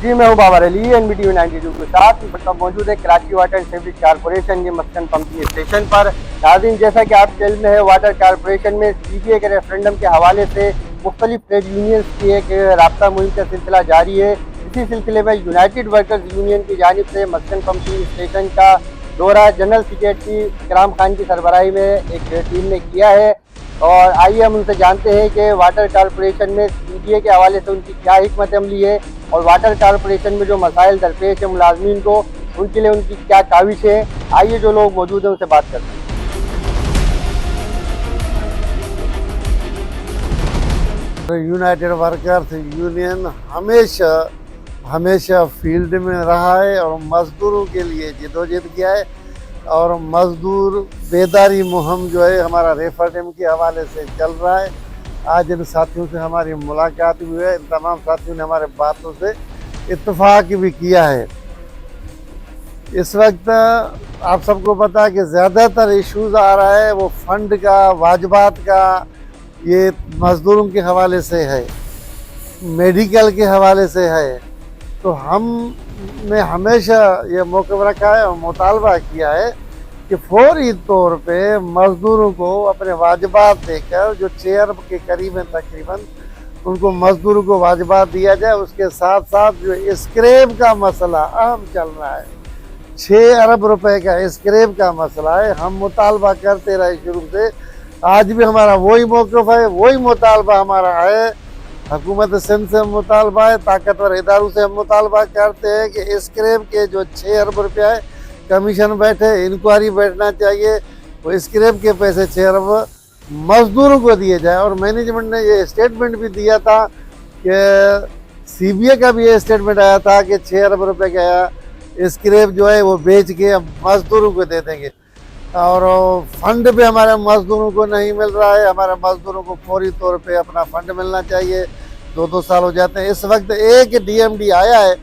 जी मैं हूँ बाबर अली NBTV 92 के साथ मतलब मौजूद है Karachi water and sewerage corporation के मस्कन पंपिंग स्टेशन पर। नाज़रीन, जैसा कि आप इल्म है, वाटर कारपोरेशन में CBA के रेफरेंडम के हवाले से मुख्तलिफ ट्रेड यूनियंस की एक राब्ता मुहिम का सिलसिला जारी है। इसी सिलसिले में यूनाइटेड वर्कर्स यूनियन की जानिब से मस्कन पंपिंग स्टेशन का दौरा जनरल सेक्रेटरी इकराम खान की सरबराही में एक टीम ने किया है। और आइए हम उनसे जानते हैं कि वाटर कारपोरेशन में CBA के हवाले से उनकी क्या हिकमत अमली है और वाटर कारपोरेशन में जो मसाइल दरपेश है मुलाजमीन को, उनके लिए उनकी क्या काविश है। आइए जो लोग मौजूद हैं उनसे बात करते हैं। यूनाइटेड वर्कर्स यूनियन हमेशा फील्ड में रहा है और मजदूरों के लिए जदोजहद किया है। और मजदूर बेदारी मुहिम जो है हमारा रेफरेंडम के हवाले से चल रहा है। आज इन साथियों से हमारी मुलाकात हुई है। इन तमाम साथियों ने हमारे बातों से इत्तफाक भी किया है। इस वक्त आप सबको पता है कि ज़्यादातर इश्यूज़ आ रहा है वो फंड का, वाजबात का, ये मज़दूरों के हवाले से है, मेडिकल के हवाले से है। तो हमने हमेशा ये मौक़िफ़ रखा है और मुतालबा किया है कि फौरी तौर पे मज़दूरों को अपने वाजबात देकर, जो 6 अरब के करीब हैं तकरीबन, उनको मज़दूरों को वाजबात दिया जाए। उसके साथ साथ जो स्क्रैप का मसला अहम चल रहा है, 6 अरब रुपए का स्क्रैप का मसला है। हम मुतालबा करते रहे शुरू से, आज भी हमारा वही मौक़िफ़ है, वही मुतालबा हमारा है। हुकूमत सिंध से मुतालबा है, ताकतवर इदारों से हम मुतालबा करते हैं कि स्क्रैप के जो 6 अरब रुपया है कमीशन बैठे, इंक्वायरी बैठना चाहिए। वो स्क्रैप के पैसे 6 अरब मज़दूरों को दिए जाए। और मैनेजमेंट ने ये स्टेटमेंट भी दिया था कि CBA का भी ये स्टेटमेंट आया था कि 6 अरब रुपये का स्क्रैप जो है वो बेच के मज़दूरों को दे देंगे। और फंड भी हमारे मज़दूरों को नहीं मिल रहा है। हमारे मज़दूरों को फौरी तौर पे अपना फंड मिलना चाहिए। 2-2 साल हो जाते हैं। इस वक्त एक DMD आया है,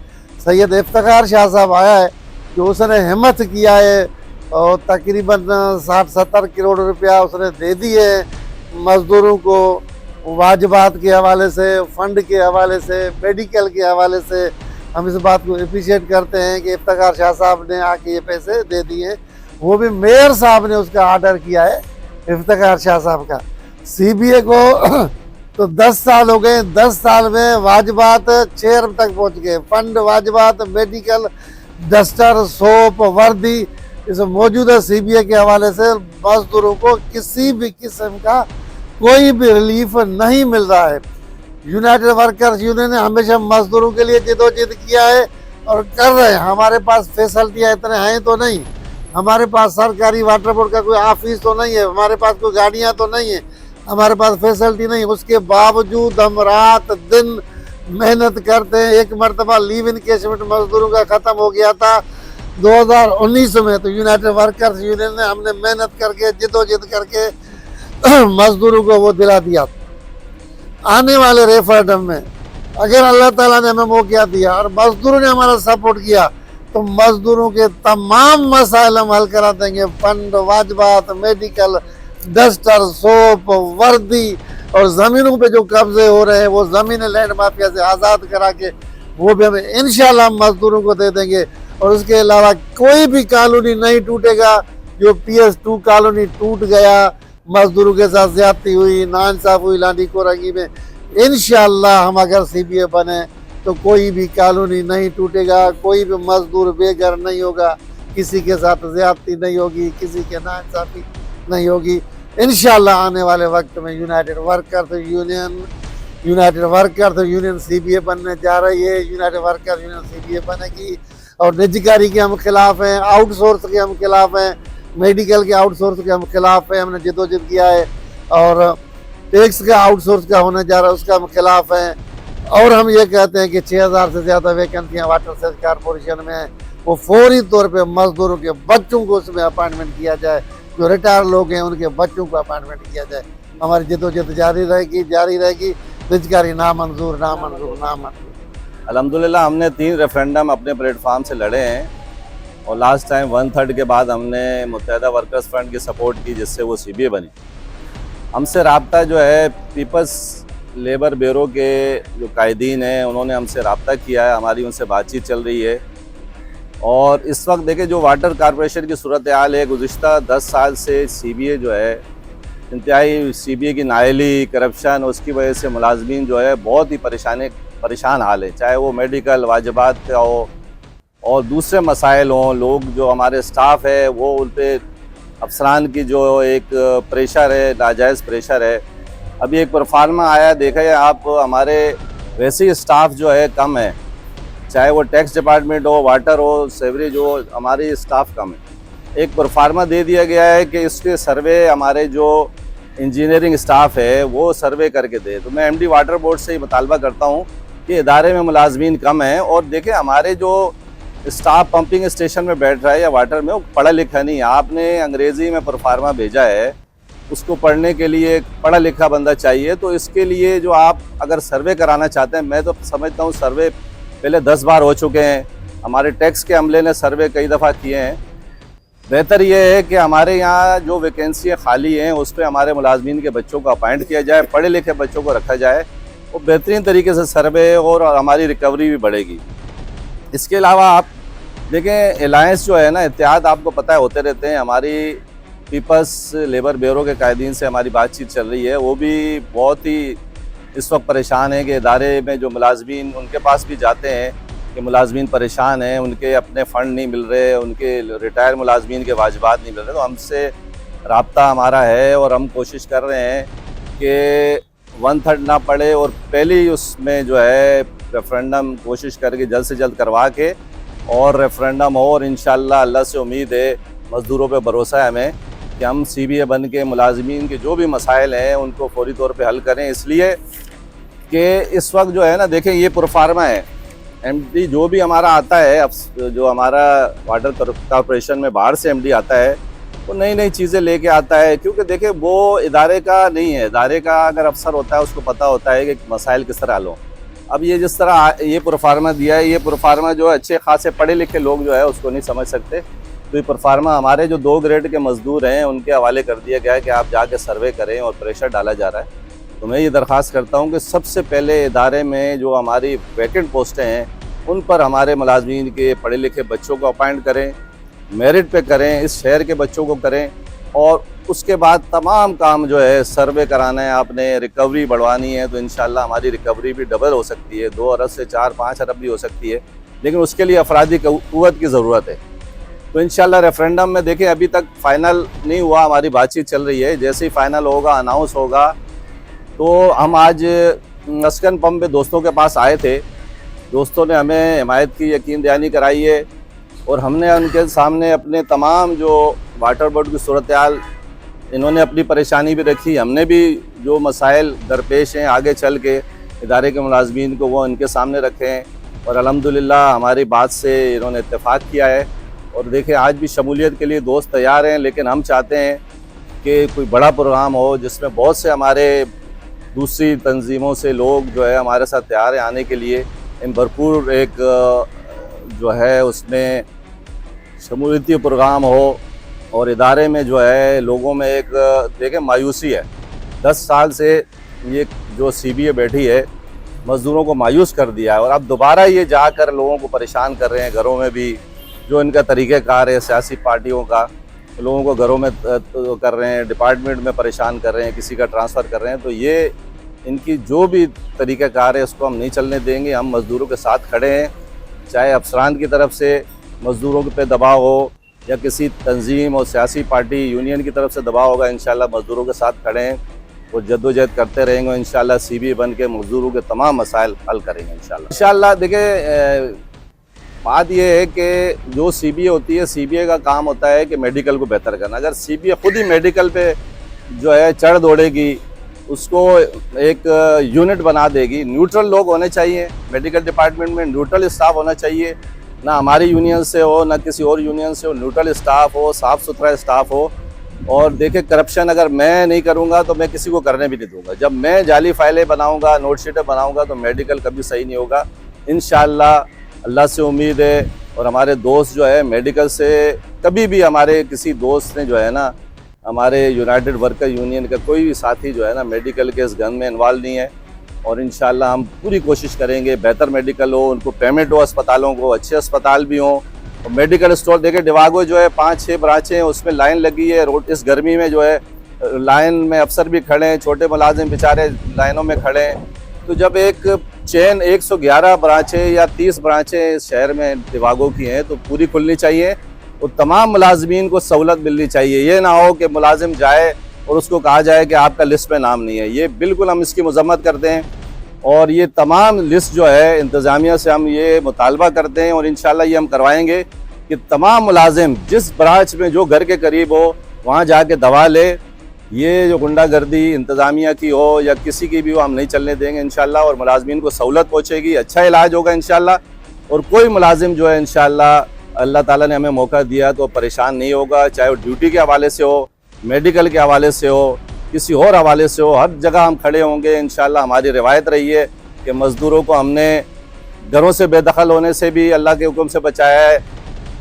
सैयद इफ्तिखार शाह साहब आया है, जो उसने हिम्मत किया है और तकरीबन 60-70 करोड़ रुपया उसने दे दिए मज़दूरों को, वाजबात के हवाले से, फंड के हवाले से, मेडिकल के हवाले से। हम इस बात को अप्रिशिएट करते हैं कि इफ्तिखार शाह साहब ने आके ये पैसे दे दिए। वो भी मेयर साहब ने उसका ऑर्डर किया है, इफ्तिखार शाह साहब का। CBA को तो 10 साल हो गए, 10 साल में वाजबात 6 अरब तक पहुंच गए। फंड, वाजबात, मेडिकल, डस्टर, सोप, वर्दी, इस मौजूदा CBA के हवाले से मजदूरों को किसी भी किस्म का कोई भी रिलीफ नहीं मिल रहा है। यूनाइटेड वर्कर्स यूनियन ने हमेशा मजदूरों के लिए जदोजहद किया है और कर रहे हैं। हमारे पास फैसिलिटियाँ इतने हैं तो नहीं, हमारे पास सरकारी वाटर बोर्ड का कोई ऑफिस तो नहीं है, हमारे पास कोई गाड़ियाँ तो नहीं है, हमारे पास फैसिलिटी नहीं। उसके बावजूद हम रात दिन मेहनत करते हैं। एक मरतबा लीव इनकेशमेंट मजदूरों का ख़त्म हो गया था 2019 में, तो यूनाइटेड वर्कर्स यूनियन ने हमने मेहनत करके, जदोजहद करके मजदूरों को वो दिला दिया। आने वाले रेफरेंडम में अगर अल्लाह ताला ने हमें मौका दिया और मजदूरों ने हमारा सपोर्ट किया तो मजदूरों के तमाम मसाइल हम हल करा देंगे। फंड, वाजबात, मेडिकल, डस्टर, सोप, वर्दी, और ज़मीनों पे जो कब्जे हो रहे हैं वो ज़मीन लैंड माफिया से आज़ाद करा के वो भी हमें इंशाल्लाह मजदूरों को दे देंगे। और उसके अलावा कोई भी कॉलोनी नहीं टूटेगा। जो PS2 कॉलोनी टूट गया, मजदूरों के साथ ज्यादती हुई, नाइंसाफ हुई लांडी कोरंगी में, इंशाल्लाह हम अगर CBA बने तो कोई भी कॉलोनी नहीं टूटेगा, कोई भी मजदूर बेघर नहीं होगा, किसी के साथ ज्यादती नहीं होगी, किसी के नाइंसाफी नहीं होगी। इंशाल्लाह आने वाले वक्त में यूनाइटेड वर्कर्स यूनियन CBA बनने जा रही है। यूनाइटेड वर्कर्स यूनियन CBA बनेगी। और निजीकारी के हम खिलाफ हैं, आउटसोर्स के हम खिलाफ हैं, मेडिकल के आउटसोर्स के हम खिलाफ हैं, हमने जदोजहद किया है। और टैक्स का आउटसोर्स का होने जा रहा है उसका हम खिलाफ हैं। और हम ये कहते हैं कि 6000 से ज़्यादा वैकेंसियाँ वाटर सेज कारपोरेशन में हैं, वो फौरी तौर पे मजदूरों के बच्चों को उसमें अपॉइंटमेंट किया जाए। जो रिटायर लोग हैं उनके बच्चों को अपॉइंटमेंट किया जाए। हमारी जदोजहद जारी रहेगी। निजकारी नामंजूर। अल्हम्दुलिल्लाह हमने 3 रेफरेंडम अपने प्लेटफार्म से लड़े हैं और लास्ट टाइम 1/3 के बाद हमने मुत्तहिदा वर्कर्स फ्रंट की सपोर्ट की, जिससे वो CBA बनी। हमसे राब्ता जो है पीपल्स लेबर ब्यूरो के जो कायदीन हैं उन्होंने हमसे रब्ता किया है, हमारी उनसे बातचीत चल रही है। और इस वक्त देखें जो वाटर कॉरपोरेशन की सूरत हाल है, गुज़िश्ता 10 साल से CBA जो है इंतहाई CBA की नाअहली, करप्शन, उसकी वजह से मुलाजमीन जो है बहुत ही परेशान हाल है, चाहे वो मेडिकल वाजिबात का हो और दूसरे मसाइल हों। लोग जो हमारे स्टाफ है वो उन पर अफसरान की जो एक प्रेशर है, नाजायज़ प्रेशर है। अभी एक परफार्मा आया, देखा है आप, हमारे वैसे ही स्टाफ जो है कम है, चाहे वो टैक्स डिपार्टमेंट हो, वाटर हो, सेवरेज हो, हमारी स्टाफ कम है। एक परफार्मा दे दिया गया है कि इसके सर्वे हमारे जो इंजीनियरिंग स्टाफ है वो सर्वे करके दे। तो मैं MD वाटर बोर्ड से ही मुतालबा करता हूँ कि इदारे में मुलाजमीन कम हैं और देखें हमारे जो स्टाफ पंपिंग स्टेशन में बैठ रहा है या वाटर में, वो पढ़ा लिखा नहीं है। आपने अंग्रेज़ी में परफार्मा भेजा है, उसको पढ़ने के लिए एक पढ़ा लिखा बंदा चाहिए। तो इसके लिए जो आप अगर सर्वे कराना चाहते हैं, मैं तो समझता हूँ सर्वे पहले 10 बार हो चुके हैं, हमारे टैक्स के अमले ने सर्वे कई दफ़ा किए हैं। बेहतर ये है कि हमारे यहाँ जो वैकेंसियाँ खाली हैं उस पर हमारे मुलाजमीन के बच्चों को अपॉइंट किया जाए, पढ़े लिखे बच्चों को रखा जाए, और बेहतरीन तरीके से सर्वे और हमारी रिकवरी भी बढ़ेगी। इसके अलावा आप देखें, अलायंस जो है ना, इत्तेहाद आपको पता है होते रहते हैं। हमारी पीपल्स लेबर ब्यूरो के कायदीन से हमारी बातचीत चल रही है, वो भी बहुत ही इस वक्त परेशान है कि इदारे में जो मुलाजमीन, उनके पास भी जाते हैं कि मुलाजमीन परेशान हैं, उनके अपने फ़ंड नहीं मिल रहे, उनके रिटायर मुलाजमीन के वाजिबात नहीं मिल रहे। तो हमसे रब्ता हमारा है और हम कोशिश कर रहे हैं कि 1/3 ना पड़े और पहले ही उसमें जो है रेफरेंडम कोशिश करके जल्द से जल्द करवा के और रेफरेंडम हो। और इंशाअल्लाह अल्लाह से उम्मीद है, मज़दूरों पे भरोसा है हमें कि हम CBA बन के मुलाजमीन के जो भी मसाइल हैं उनको फौरी तौर पे हल करें। इसलिए कि इस वक्त जो है ना, देखें ये प्रोफार्मा है, MD जो भी हमारा आता है, जो हमारा वाटर कॉरपोरेशन में बाहर से MD आता है, वो नई नई चीज़ें लेके आता है, क्योंकि देखें वो इदारे का नहीं है। इदारे का अगर अफसर होता है उसको पता होता है कि मसाइल किस तरह हल हों। अब ये जिस तरह ये प्रोफार्मा दिया है, ये प्रोफार्मा जो है अच्छे खासे पढ़े लिखे लोग जो है उसको नहीं समझ सकते। तो ये परफार्मा हमारे जो 2 ग्रेड के मज़दूर हैं उनके हवाले कर दिया गया है कि आप जाके सर्वे करें, और प्रेशर डाला जा रहा है। तो मैं ये दरख्वास्त करता हूँ कि सबसे पहले इदारे में जो हमारी वैकेंट पोस्टें हैं उन पर हमारे मुलाजमीन के पढ़े लिखे बच्चों को अपॉइंट करें, मेरिट पे करें, इस शहर के बच्चों को करें। और उसके बाद तमाम काम जो है सर्वे कराना है, आपने रिकवरी बढ़वानी है, तो इंशाल्लाह हमारी रिकवरी भी डबल हो सकती है, 2 अरब से 4-5 अरब भी हो सकती है। लेकिन उसके लिए अफरादी क़ुव्वत की ज़रूरत है। तो इंशाल्लाह रेफरेंडम में देखें, अभी तक फ़ाइनल नहीं हुआ, हमारी बातचीत चल रही है। जैसे ही फ़ाइनल होगा, अनाउंस होगा, तो हम आज मस्कन पंप पे दोस्तों के पास आए थे। दोस्तों ने हमें हिमायत की, यकीन दहानी कराई है, और हमने उनके सामने अपने तमाम जो वाटर बोर्ड की सूरत हाल, इन्होंने अपनी परेशानी भी रखी, हमने भी जो मसाइल दरपेश हैं आगे चल के इदारे के मुलाजमीन को, वो इनके सामने रखे हैं। और अल्हम्दुलिल्लाह हमारी बात से इन्होंने इत्तेफाक किया है। और देखें, आज भी शमूलियत के लिए दोस्त तैयार हैं, लेकिन हम चाहते हैं कि कोई बड़ा प्रोग्राम हो जिसमें बहुत से हमारे दूसरी तंजीमों से लोग जो है हमारे साथ तैयार हैं आने के लिए। इन भरपूर एक जो है उसमें शमूलियती प्रोग्राम हो, और इदारे में जो है लोगों में एक देखें मायूसी है। 10 साल से ये जो CBA बैठी है मज़दूरों को मायूस कर दिया है, और अब दोबारा ये जाकर लोगों को परेशान कर रहे हैं। घरों में भी जो इनका तरीक़ेकार है सियासी पार्टियों का, लोगों को घरों में कर रहे हैं, डिपार्टमेंट में परेशान कर रहे हैं, किसी का ट्रांसफ़र कर रहे हैं। तो ये इनकी जो भी तरीक़ेकार है उसको हम नहीं चलने देंगे। हम मज़दूरों के साथ खड़े हैं, चाहे अफसरान की तरफ से मज़दूरों पे दबाव हो या किसी तंजीम और सियासी पार्टी यूनियन की तरफ से दबाव होगा, इंशाल्लाह मज़दूरों के साथ खड़े हैं और जद्दोजहद करते रहेंगे। इंशाल्लाह CBA बन के मज़दूरों के तमाम मसाइल हल करेंगे इंशाल्लाह। देखिए, बात यह है कि जो CBA होती है, CBA का काम होता है कि मेडिकल को बेहतर करना। अगर CBA खुद ही मेडिकल पे जो है चढ़ दौड़ेगी, उसको एक यूनिट बना देगी, न्यूट्रल लोग होने चाहिए मेडिकल डिपार्टमेंट में, न्यूट्रल स्टाफ होना चाहिए, ना हमारी यूनियन से हो ना किसी और यूनियन से हो, न्यूट्रल स्टाफ हो, साफ़ सुथरा स्टाफ हो। और देखिए, करप्शन अगर मैं नहीं करूँगा तो मैं किसी को करने भी नहीं दूँगा। जब मैं जाली फाइलें बनाऊँगा, नोटशीटें बनाऊँगा, तो मेडिकल कभी सही नहीं होगा। इंशाअल्लाह अल्लाह से उम्मीद है। और हमारे दोस्त जो है मेडिकल से, कभी भी हमारे किसी दोस्त ने जो है ना, हमारे यूनाइटेड वर्कर यूनियन का कोई भी साथी जो है ना मेडिकल के इस गन में इन्वॉल्व नहीं है। और इंशाल्लाह हम पूरी कोशिश करेंगे बेहतर मेडिकल हो, उनको पेमेंट हो, अस्पतालों को अच्छे अस्पताल भी हों। और मेडिकल स्टोर देखे डिवागो जो है 5-6 ब्रांचें हैं, उसमें लाइन लगी है। रोड इस गर्मी में जो है लाइन में अफसर भी खड़े हैं, छोटे मुलाजिम बेचारे लाइनों में खड़े हैं। तो जब एक चेन 111 ब्रांचें या 30 ब्रांचें शहर में डिवागो की हैं तो पूरी खुलनी चाहिए और तमाम मुलाजमीन को सहूलत मिलनी चाहिए। ये ना हो कि मुलाजिम जाए और उसको कहा जाए कि आपका लिस्ट में नाम नहीं है। ये बिल्कुल हम इसकी मजम्मत करते हैं और ये तमाम लिस्ट जो है इंतज़ामिया से हम ये मुतालबा करते हैं और इंशाल्लाह ये हम करवाएंगे कि तमाम मुलाजिम जिस ब्रांच में जो घर के करीब हो वहाँ जाके दवा ले। ये जो गुंडागर्दी इंतज़ामिया की हो या किसी की भी हो, हम नहीं चलने देंगे इंशाल्लाह और मुलाजमीन को सहूलत पहुँचेगी, अच्छा इलाज होगा इंशाल्लाह। और कोई मुलाजिम जो है इंशाल्लाह अल्लाह ताला ने हमें मौका दिया तो परेशान नहीं होगा, चाहे वो ड्यूटी के हवाले से हो, मेडिकल के हवाले से हो, किसी और हवाले से हो, हर जगह हम खड़े होंगे इंशाल्लाह। हमारी रिवायत रही है कि मज़दूरों को हमने घरों से बेदखल होने से भी अल्लाह के हुक्म से बचाया है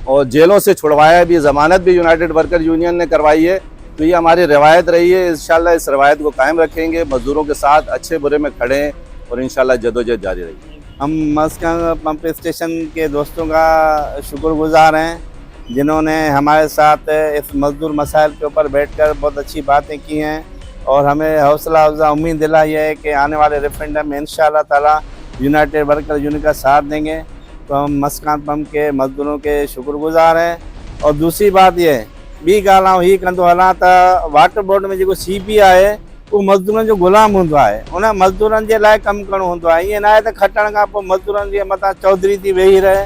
और जेलों से छुड़वाया भी, ज़मानत भी यूनाइटेड वर्कर यूनियन ने करवाई है। तो ये हमारी रिवायत रही है, इंशाल्लाह इस रिवायत को कायम रखेंगे, मज़दूरों के साथ अच्छे बुरे में खड़े हैं और इंशाल्लाह जदोजहद जारी रहेगी। हम मस्कन पंप स्टेशन के दोस्तों का शुक्रगुजार हैं जिन्होंने हमारे साथ इस मजदूर मसाइल के ऊपर बैठकर बहुत अच्छी बातें की हैं और हमें हौसला अफजा उम्मीद दिलाई है कि आने वाले रेफरेंडम में इंशाअल्लाह ताला यूनाइटेड वर्कर यूनियन का साथ देंगे। तो हम मस्कान पंप के मजदूरों के शुक्रगुजार हैं। और दूसरी बात ये ॿी ॻाल्हि आउं हीअ कंदो हलां त वाटर बोर्ड में जेको CP आहे उहो मज़दूरनि जो ग़ुलाम हूंदो आहे, उन मज़दूरनि जे लाइ कमु करणो हूंदो आहे। ईअं न आहे त खटण खां पोइ मज़दूरनि जे मथां चौधरी थी वेही रहे,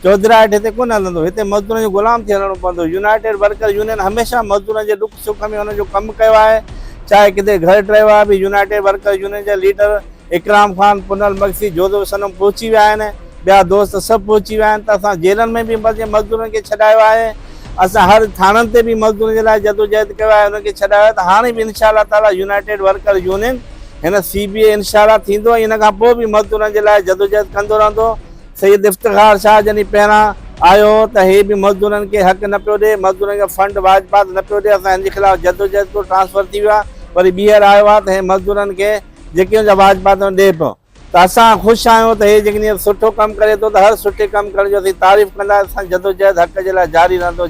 चौधराइट हिते कोन हलंदो, हिते मज़दूरनि जो ग़ुलाम थी हलणो पवंदो। यूनाइटेड वर्कर यूनियन हमेशह मज़दूरनि जे दुख सुख में हुनजो कमु कयो आहे, चाहे किथे घर टियो आहे बि यूनाइटेड वर्कर यूनियन जा लीडर इकराम खान, पुनल मक्सी, जोधो सनम पहुची विया आहिनि, ॿिया दोस्त सभु पहुची विया आहिनि। त असां जेलनि में बि मज़दूरनि खे छॾायो आहे, असां हर थाननि ते बि मज़दूरनि जे लाइ जदोजहद कयो आहे, उनखे छॾायो आहे। त हाणे बि इंशाअल्लाह ताला यूनाइटेड वर्कर यूनियन हिन CBA इंशाअल्लाह थींदो, इन खां पोइ बि मज़दूरनि जे लाइ जदोजहद कंदो रहंदो। सईद इफ्तिखार शाह जॾहिं पहिरां आयो त हे बि मज़दूरनि खे हक़ न पियो ॾे, मज़दूरनि खे फंड वाजपात न पियो ॾे, असां हिन जे ख़िलाफ़ जदोजहद को ट्रांसफर थी वियो आहे, वरी ॿीहर आयो आहे त हे मज़दूरनि खे जेके हुनजा वाजपात ॾे पियो। त असां ख़ुशि आहियूं त हे जेकॾहिं सुठो कमु करे थो त हर सुठे कमु करण जो असीं तारीफ़ कंदा, असां जदोजहद हक़ जे लाइ जारी रहंदो।